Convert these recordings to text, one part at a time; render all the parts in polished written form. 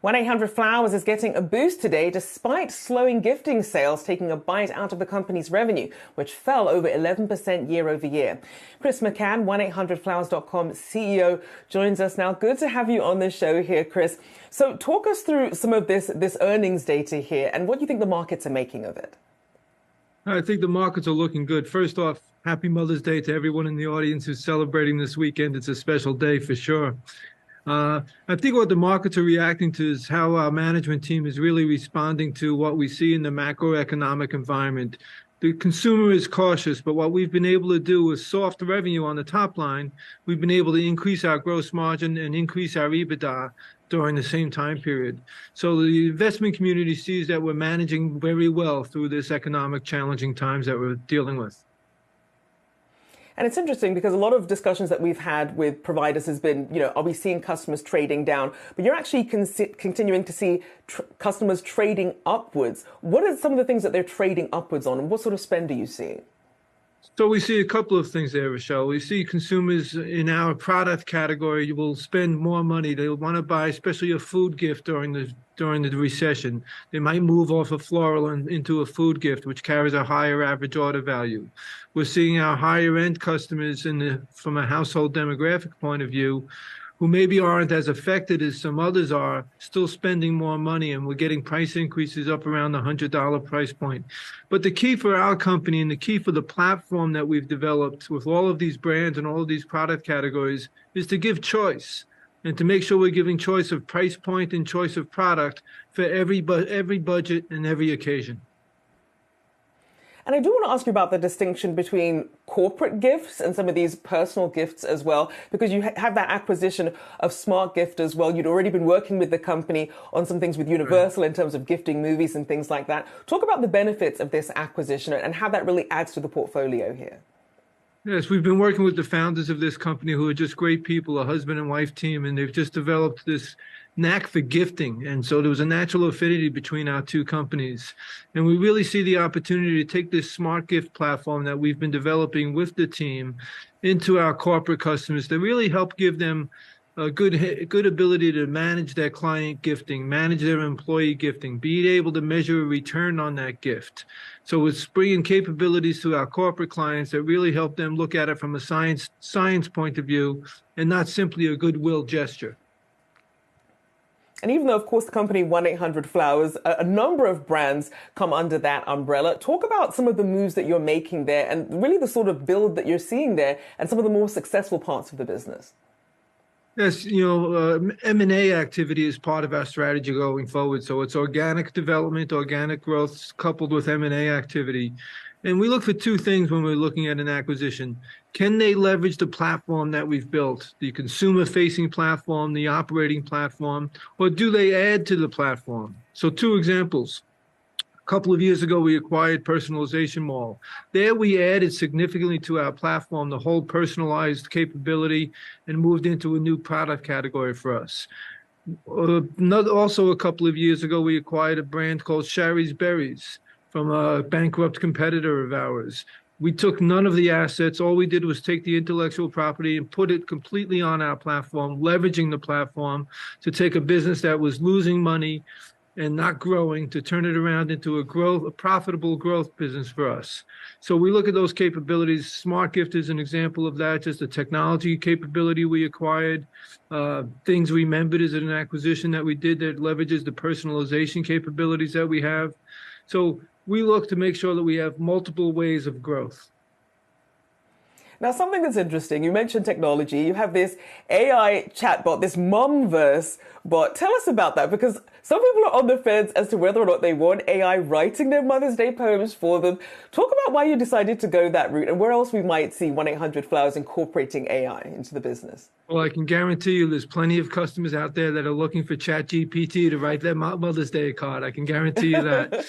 1-800-Flowers is getting a boost today despite slowing gifting sales taking a bite out of the company's revenue, which fell over 11% year over year. Chris McCann, 1-800-Flowers.com CEO, joins us now. Good to have you on the show here, Chris. So talk us through some of this earnings data here and what you think the markets are making of it. I think the markets are looking good. First off, happy Mother's Day to everyone in the audience who's celebrating this weekend. It's a special day for sure. I think what the markets are reacting to is how our management team is really responding to what we see in the macroeconomic environment. The consumer is cautious, but what we've been able to do with soft revenue on the top line, we've been able to increase our gross margin and increase our EBITDA during the same time period. So the investment community sees that we're managing very well through this economic challenging times that we're dealing with. And it's interesting because a lot of discussions that we've had with providers has been, are we seeing customers trading down? But you're actually continuing to see customers trading upwards. What are some of the things that they're trading upwards on, and what sort of spend are you seeing? So we see a couple of things there, Rachelle. We see consumers in our product category will spend more money. They'll want to buy, especially a food gift during the recession. They might move off a floral into a food gift, which carries a higher average order value. We're seeing our higher end customers from a household demographic point of view, who maybe aren't as affected as some others are, still spending more money, and we're getting price increases up around the $100 price point. But the key for our company and the key for the platform that we've developed with all of these brands and all of these product categories is to give choice and to make sure we're giving choice of price point and choice of product for every budget and every occasion. And I do want to ask you about the distinction between corporate gifts and some of these personal gifts as well, because you have that acquisition of Smart Gift as well. You'd already been working with the company on some things with Universal in terms of gifting movies and things like that. Talk about the benefits of this acquisition and how that really adds to the portfolio here. Yes, we've been working with the founders of this company who are just great people, a husband and wife team, and they've just developed this knack for gifting. And so there was a natural affinity between our two companies. And we really see the opportunity to take this smart gift platform that we've been developing with the team into our corporate customers to really help give them a good ability to manage their client gifting, manage their employee gifting, be able to measure a return on that gift. So it's bringing capabilities to our corporate clients that really help them look at it from a science point of view and not simply a goodwill gesture. And even though, of course, the company 1-800-Flowers, a number of brands come under that umbrella. Talk about some of the moves that you're making there and really the sort of build that you're seeing there and some of the more successful parts of the business. Yes, M&A activity is part of our strategy going forward. So it's organic development, organic growth coupled with M&A activity. And we look for two things when we're looking at an acquisition. Can they leverage the platform that we've built, the consumer-facing platform, the operating platform, or do they add to the platform? So two examples. A couple of years ago, we acquired Personalization Mall. There we added significantly to our platform the whole personalized capability and moved into a new product category for us. Also, a couple of years ago, we acquired a brand called Shari's Berries from a bankrupt competitor of ours. We took none of the assets. All we did was take the intellectual property and put it completely on our platform, leveraging the platform to take a business that was losing money and not growing to turn it around into a profitable growth business for us. So we look at those capabilities. Smart Gift is an example of that, just the technology capability we acquired. Things Remembered is an acquisition that we did that leverages the personalization capabilities that we have. So we look to make sure that we have multiple ways of growth. Now, something that's interesting, you mentioned technology. You have this AI chatbot, this Momverse bot. Tell us about that, because some people are on the fence as to whether or not they want AI writing their Mother's Day poems for them. Talk about why you decided to go that route and where else we might see 1-800-Flowers incorporating AI into the business. Well, I can guarantee you there's plenty of customers out there that are looking for ChatGPT to write their Mother's Day card. I can guarantee you that.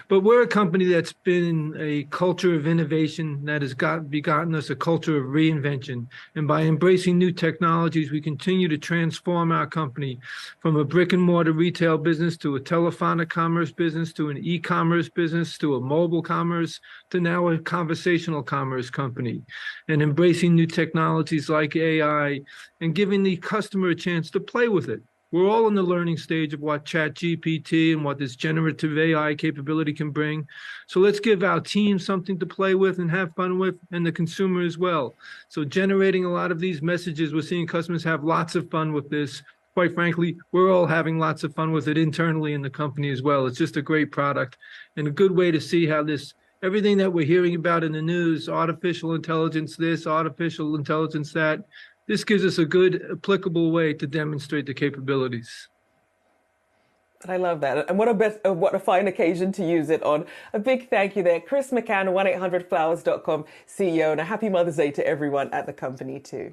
But we're a company that's been a culture of innovation that has begotten us a culture of reinvention. And by embracing new technologies, we continue to transform our company from a brick and mortar retail business to a telephonic commerce business to an e-commerce business to a mobile commerce to now a conversational commerce company. And embracing new technologies like AI and giving the customer a chance to play with it. We're all in the learning stage of what ChatGPT and what this generative AI capability can bring. So let's give our team something to play with and have fun with, and the consumer as well. So generating a lot of these messages, we're seeing customers have lots of fun with this. Quite frankly, we're all having lots of fun with it internally in the company as well. It's just a great product and a good way to see how this, everything that we're hearing about in the news, artificial intelligence this, artificial intelligence that, this gives us a good applicable way to demonstrate the capabilities. I love that. And what a fine occasion to use it on. A big thank you there. Chris McCann, 1-800-Flowers.com CEO, and a happy Mother's Day to everyone at the company too.